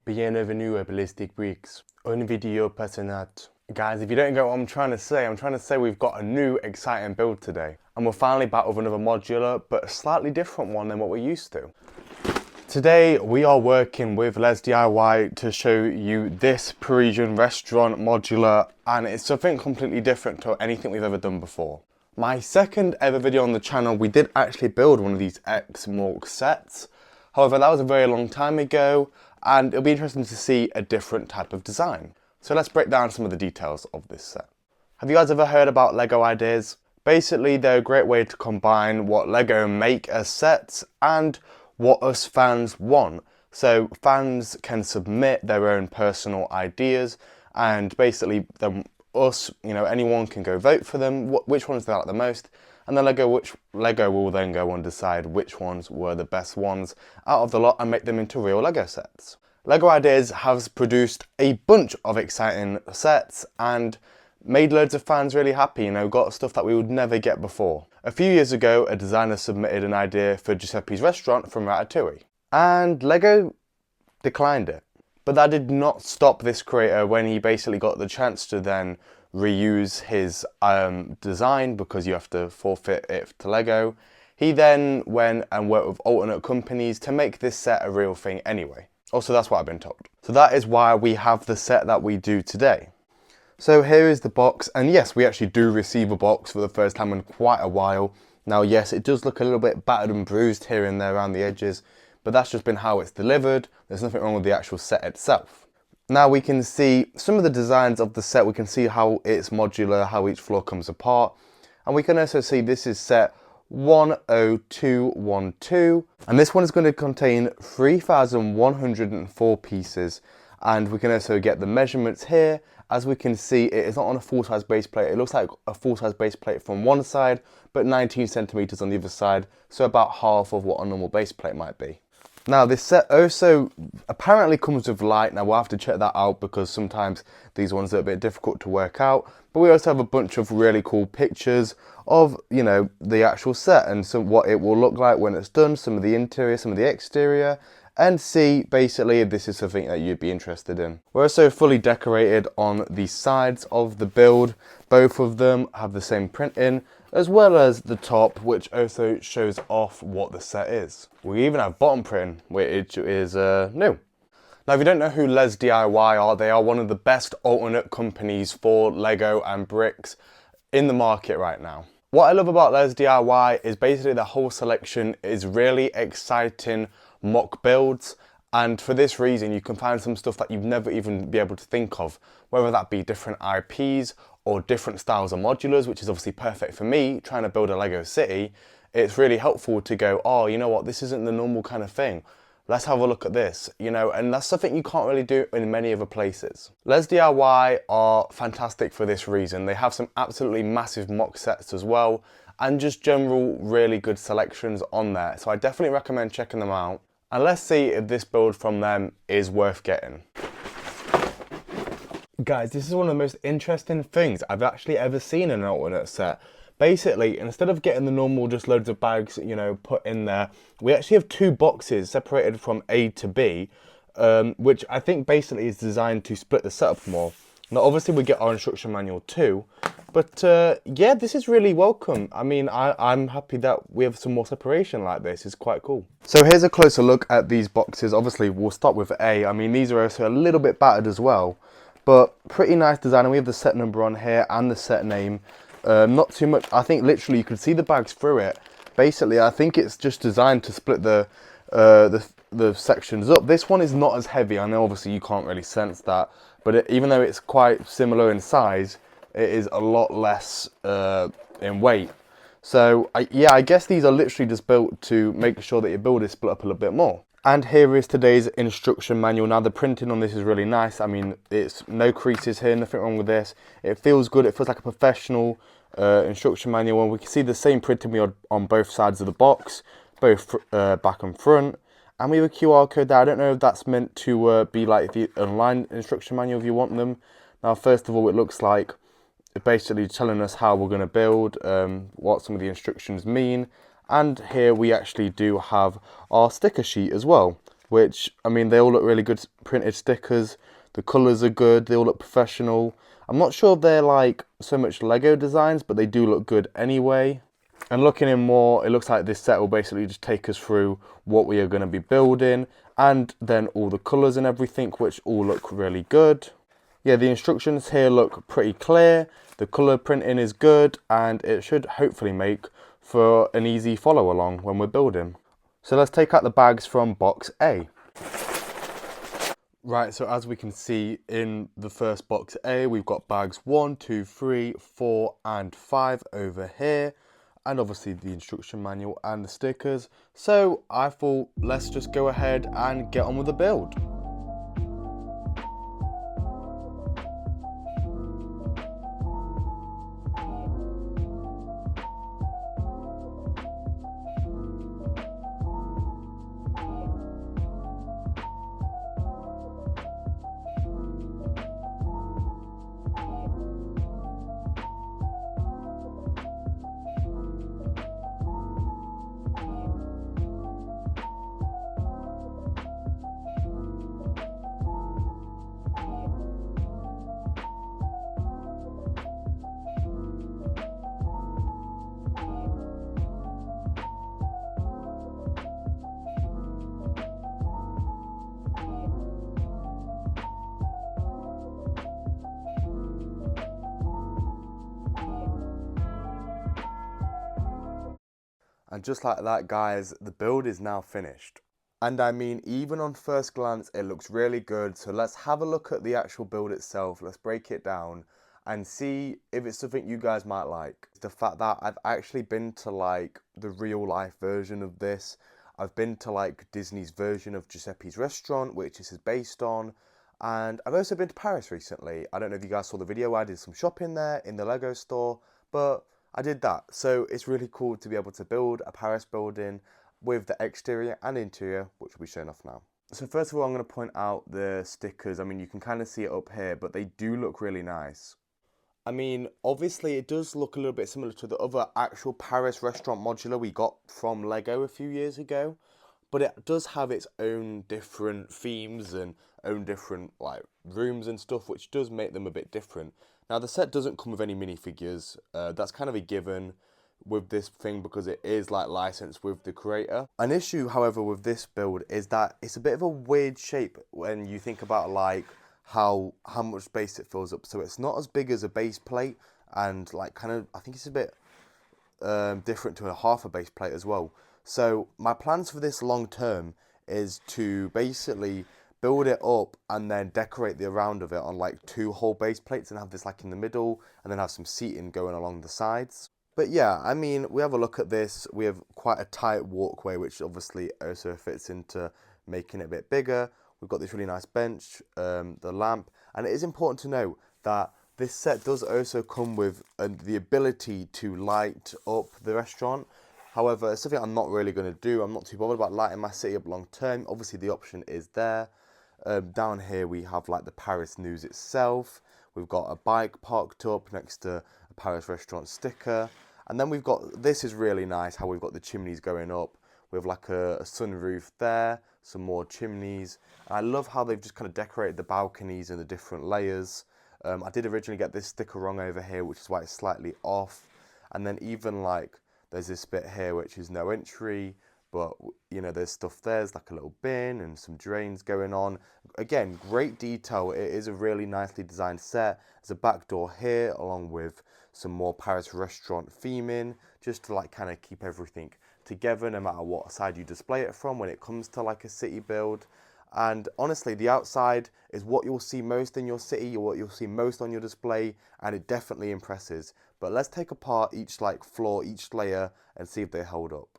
Bienvenue à Ballistic Bricks, un video passionnat. Guys, if you don't get what I'm trying to say we've got a new exciting build today. And we're finally back with another modular, but a slightly different one than what we're used to. Today we are working with LesDIY to show you this Parisian restaurant modular, and it's something completely different to anything we've ever done before. My second ever video on the channel, we did actually build one of these MOC sets. However, that was a very long time ago, and it'll be interesting to see a different type of design. So let's break down some of the details of this set. Have you guys ever heard about Lego ideas? Basically, they're a great way to combine what Lego make as sets and what us fans want. So fans can submit their own personal ideas, and basically then us, anyone can go vote for them, which ones they like the most, and then Lego will then go and decide which ones were the best ones out of the lot and make them into real Lego sets. Lego Ideas has produced a bunch of exciting sets and made loads of fans really happy, got stuff that we would never get before. A few years ago, a designer submitted an idea for Giuseppe's restaurant from Ratatouille, and Lego declined it. But that did not stop this creator when he basically got the chance to then reuse his design, because you have to forfeit it to Lego. He then went and worked with alternate companies to make this set a real thing anyway. Also, that's what I've been told. So that is why we have the set that we do today. So here is the box, and yes, we actually do receive a box for the first time in quite a while. Now yes, it does look a little bit battered and bruised here and there around the edges, but that's just been how it's delivered. There's nothing wrong with the actual set itself. Now we can see some of the designs of the set. We can see how it's modular, how each floor comes apart. And we can also see this is set 10212. And this one is going to contain 3,104 pieces. And we can also get the measurements here. As we can see, it is not on a full-size base plate. It looks like a full-size base plate from one side, but 19 centimeters on the other side. So about half of what a normal base plate might be. Now this set also apparently comes with light. Now we'll have to check that out because sometimes these ones are a bit difficult to work out. But we also have a bunch of really cool pictures of, the actual set and what it will look like when it's done, some of the interior, some of the exterior, and see basically if this is something that you'd be interested in. We're also fully decorated on the sides of the build. Both of them have the same printing, as well as the top, which also shows off what the set is. We even have bottom printing, which is new. Now, if you don't know who LesDIY are, they are one of the best alternate companies for Lego and bricks in the market right now. What I love about LesDIY is basically the whole selection is really exciting mock builds, and for this reason you can find some stuff that you've never even be able to think of, whether that be different IPs or different styles of modulars, which is obviously perfect for me trying to build a Lego city. It's really helpful to go, oh, you know what, this isn't the normal kind of thing. Let's have a look at this, and that's something you can't really do in many other places. LesDIY are fantastic for this reason. They have some absolutely massive mock sets as well, and just general really good selections on there. So I definitely recommend checking them out. And let's see if this build from them is worth getting. Guys, this is one of the most interesting things I've actually ever seen in an alternate set. Basically, instead of getting the normal just loads of bags, put in there, we actually have two boxes separated from A to B, which I think basically is designed to split the setup more. Now, obviously we get our instruction manual too, but yeah, this is really welcome. I mean, I'm happy that we have some more separation like this. It's quite cool. So here's a closer look at these boxes. Obviously, we'll start with A. I mean, these are also a little bit battered as well, but pretty nice design. And we have the set number on here and the set name. Not too much. I think literally you can see the bags through it. Basically, I think it's just designed to split the sections up. This one is not as heavy. I know obviously you can't really sense that, but even though it's quite similar in size, it is a lot less in weight. So yeah, I guess these are literally just built to make sure that your build is split up a little bit more. And here is today's instruction manual. Now the printing on this is really nice. I mean, it's no creases here, nothing wrong with this. It feels good. It feels like a professional instruction manual. And we can see the same printing we had on both sides of the box, both back and front. And we have a QR code there. I don't know if that's meant to be like the online instruction manual if you want them. Now, first of all, it looks like it's basically telling us how we're going to build, what some of the instructions mean. And here we actually do have our sticker sheet as well. which, I mean, they all look really good printed stickers. The colours are good, they all look professional. I'm not sure if they're like so much Lego designs, but they do look good anyway. And looking in more, it looks like this set will basically just take us through what we are going to be building, and then all the colours and everything, which all look really good. Yeah, the instructions here look pretty clear, the colour printing is good, and it should hopefully make for an easy follow along when we're building. So let's take out the bags from box A. Right, so as we can see in the first box A, we've got bags 1, 2, 3, 4 and 5 over here, and obviously the instruction manual and the stickers. So I thought, let's just go ahead and get on with the build. And just like that, guys, the build is now finished. And I mean, even on first glance, it looks really good. So let's have a look at the actual build itself. Let's break it down and see if it's something you guys might like. The fact that I've actually been to like the real life version of this. I've been to like Disney's version of Giuseppe's Restaurant, which this is based on. And I've also been to Paris recently. I don't know if you guys saw the video. I did some shopping there in the Lego store, but I did that. So it's really cool to be able to build a Paris building with the exterior and interior, which will be shown off now. So first of all, I'm going to point out the stickers. I mean, you can kind of see it up here, but they do look really nice. I mean, obviously it does look a little bit similar to the other actual Paris restaurant modular we got from Lego a few years ago, but it does have its own different themes and own different like rooms and stuff, which does make them a bit different. Now the set doesn't come with any minifigures, that's kind of a given with this thing because it is like licensed with the creator. An issue, however, with this build is that it's a bit of a weird shape when you think about like how much space it fills up. So it's not as big as a base plate, and like kind of, I think it's a bit different to a half a base plate as well. So my plans for this long term is to basically build it up and then decorate the round of it on like 2 whole base plates and have this like in the middle and then have some seating going along the sides. But yeah, I mean, we have a look at this. We have quite a tight walkway, which obviously also fits into making it a bit bigger. We've got this really nice bench, the lamp, and it is important to note that this set does also come with the ability to light up the restaurant. However, it's something I'm not really going to do. I'm not too bothered about lighting my city up long term. Obviously, the option is there. Down here, we have like the Paris news itself. We've got a bike parked up next to a Paris restaurant sticker. And then we've got, this is really nice, how we've got the chimneys going up. We have like a sunroof there, some more chimneys. And I love how they've just kind of decorated the balconies in the different layers. I did originally get this sticker wrong over here, which is why it's slightly off. And then even like, there's this bit here, which is no entry, but you know, there's stuff there. There's like a little bin and some drains going on. Again, great detail. It is a really nicely designed set. There's a back door here, along with some more Paris restaurant theming, just to like kind of keep everything together, no matter what side you display it from when it comes to like a city build. And honestly, the outside is what you'll see most in your city, or what you'll see most on your display, and it definitely impresses. But let's take apart each like floor, each layer, and see if they hold up.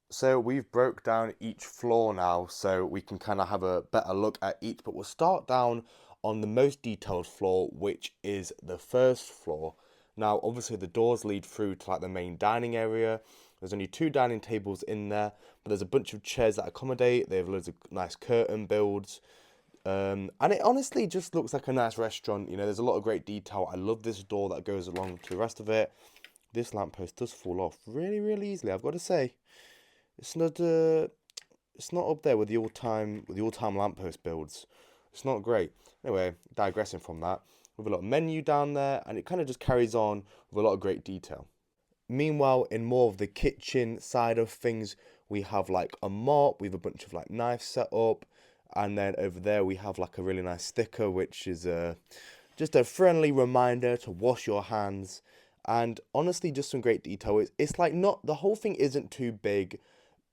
So we've broke down each floor now, so we can kind of have a better look at each, but we'll start down on the most detailed floor, which is the first floor. Now, obviously the doors lead through to like the main dining area. There's only 2 dining tables in there, but there's a bunch of chairs that accommodate. They have loads of nice curtain builds. And it honestly just looks like a nice restaurant. You know, there's a lot of great detail. I love this door that goes along to the rest of it. This lamppost does fall off really, really easily, I've got to say. It's not, it's not up there with the all-time lamppost builds. It's not great. Anyway, digressing from that, we have a lot of menu down there, and it kind of just carries on with a lot of great detail. Meanwhile, in more of the kitchen side of things, we have like a mop, we have a bunch of like knives set up, and then over there we have like a really nice sticker, which is just a friendly reminder to wash your hands. And honestly, just some great detail. It's like not, the whole thing isn't too big,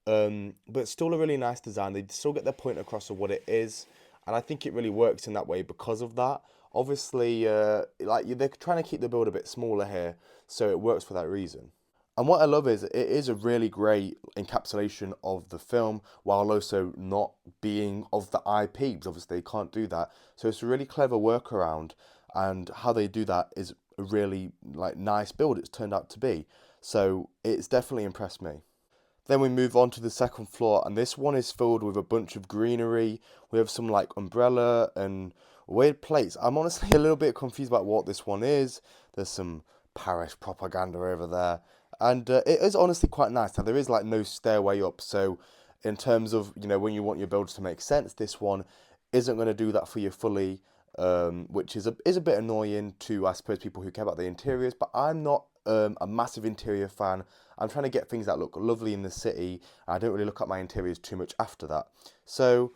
but still a really nice design. They still get their point across of what it is, and I think it really works in that way because of that. Obviously, they're trying to keep the build a bit smaller here, so it works for that reason. And what I love is it is a really great encapsulation of the film while also not being of the IP, because obviously they can't do that. So it's a really clever workaround, and how they do that is a really like nice build it's turned out to be. So it's definitely impressed me. Then we move on to the second floor, and this one is filled with a bunch of greenery. We have some like umbrella and weird plates. I'm honestly a little bit confused about what this one is. There's some Paris propaganda over there, and it is honestly quite nice. Now there is like no stairway up, so in terms of when you want your builds to make sense, this one isn't going to do that for you fully, which is a bit annoying to, I suppose, people who care about the interiors. But I'm not a massive interior fan. I'm trying to get things that look lovely in the city. I don't really look at my interiors too much after that. So,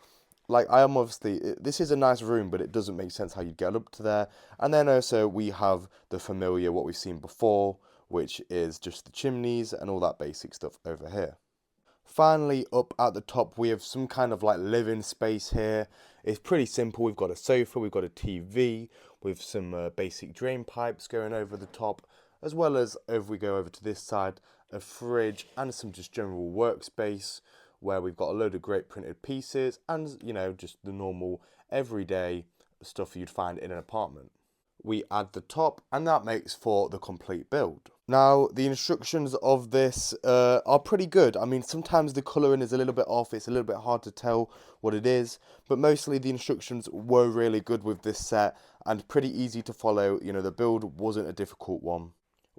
like, I am obviously, this is a nice room, but it doesn't make sense how you'd get up to there. And then also we have the familiar, what we've seen before, which is just the chimneys and all that basic stuff over here. Finally, up at the top, we have some kind of like living space here. It's pretty simple. We've got a sofa, we've got a TV with some basic drain pipes going over the top, as well as, if we go over to this side, a fridge and some just general workspace where we've got a load of great printed pieces and, just the normal everyday stuff you'd find in an apartment. We add the top, and that makes for the complete build. Now, the instructions of this are pretty good. I mean, sometimes the colouring is a little bit off. It's a little bit hard to tell what it is, but mostly the instructions were really good with this set and pretty easy to follow. The build wasn't a difficult one.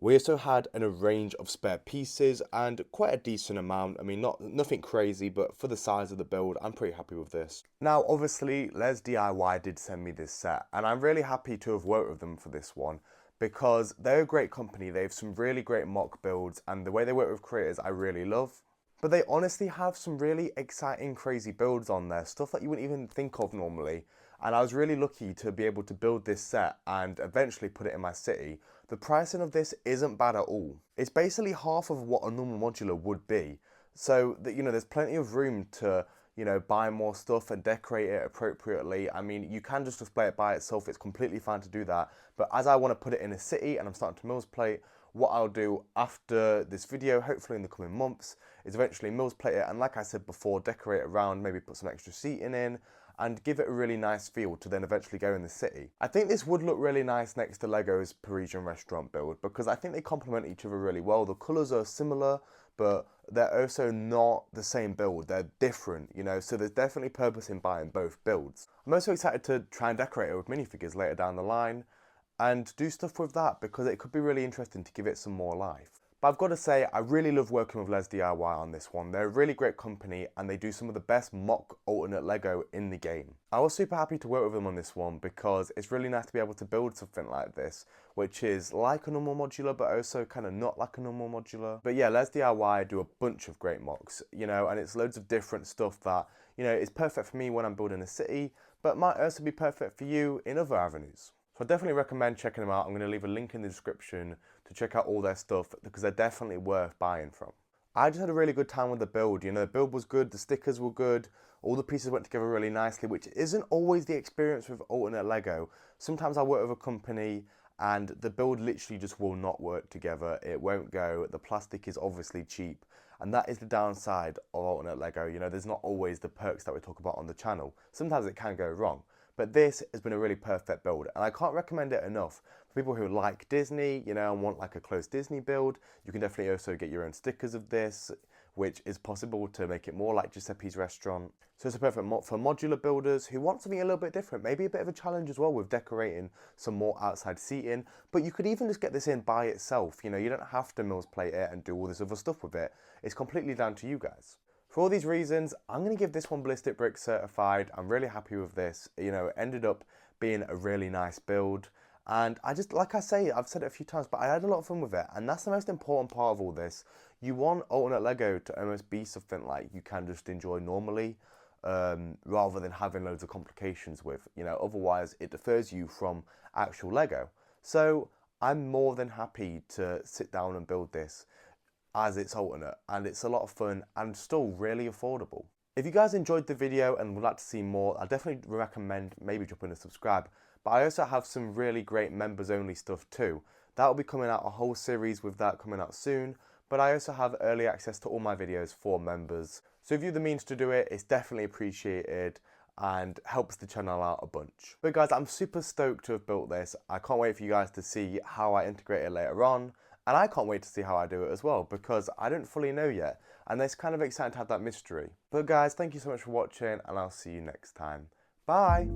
We also had a range of spare pieces and quite a decent amount. I mean, nothing crazy, but for the size of the build, I'm pretty happy with this. Now, obviously, LesDIY did send me this set, and I'm really happy to have worked with them for this one because they're a great company. They have some really great mock builds, and the way they work with creators, I really love. But they honestly have some really exciting, crazy builds on there, stuff that you wouldn't even think of normally. And I was really lucky to be able to build this set and eventually put it in my city. The pricing of this isn't bad at all. It's basically half of what a normal modular would be. So that there's plenty of room to buy more stuff and decorate it appropriately. I mean, you can just display it by itself. It's completely fine to do that. But as I want to put it in a city and I'm starting to Mills plate, what I'll do after this video, hopefully in the coming months, is eventually Mills plate it. And like I said before, decorate it around, maybe put some extra seating in, and give it a really nice feel to then eventually go in the city. I think this would look really nice next to Lego's Parisian restaurant build because I think they complement each other really well. The colours are similar, but they're also not the same build. They're different, so there's definitely purpose in buying both builds. I'm also excited to try and decorate it with minifigures later down the line and do stuff with that because it could be really interesting to give it some more life. But I've got to say, I really love working with LesDIY on this one. They're a really great company and they do some of the best mock alternate Lego in the game. I was super happy to work with them on this one because it's really nice to be able to build something like this, which is like a normal modular, but also kind of not like a normal modular. But yeah, LesDIY do a bunch of great mocks, and it's loads of different stuff that, is perfect for me when I'm building a city, but might also be perfect for you in other avenues. So I definitely recommend checking them out. I'm going to leave a link in the description to check out all their stuff because they're definitely worth buying from. I just had a really good time with the build. The build was good, the stickers were good, all the pieces went together really nicely, which isn't always the experience with alternate Lego. Sometimes I work with a company and the build literally just will not work together. It won't go. The plastic is obviously cheap. And that is the downside of alternate Lego. There's not always the perks that we talk about on the channel. Sometimes it can go wrong. But this has been a really perfect build, and I can't recommend it enough. For people who like Disney, and want like a close Disney build, you can definitely also get your own stickers of this, which is possible to make it more like Giuseppe's restaurant. So it's a perfect mod for modular builders who want something a little bit different, maybe a bit of a challenge as well with decorating some more outside seating, but you could even just get this in by itself. You don't have to Mills plate it and do all this other stuff with it. It's completely down to you guys. For all these reasons, I'm going to give this one Ballistic Brick certified. I'm really happy with this. You know, it ended up being a really nice build. And I just, like I say, I've said it a few times, but I had a lot of fun with it. And that's the most important part of all this. You want alternate Lego to almost be something like you can just enjoy normally, rather than having loads of complications with. You know, otherwise it defers you from actual Lego. So I'm more than happy to sit down and build this as it's alternate, and it's a lot of fun and still really affordable. If you guys enjoyed the video and would like to see more, I definitely recommend maybe dropping a subscribe. But I also have some really great members only stuff too. That will be coming out, a whole series with that coming out soon. But I also have early access to all my videos for members. So if you have the means to do it, it's definitely appreciated and helps the channel out a bunch. But guys, I'm super stoked to have built this. I can't wait for you guys to see how I integrate it later on. And I can't wait to see how I do it as well, because I don't fully know yet. And it's kind of exciting to have that mystery. But guys, thank you so much for watching, and I'll see you next time. Bye!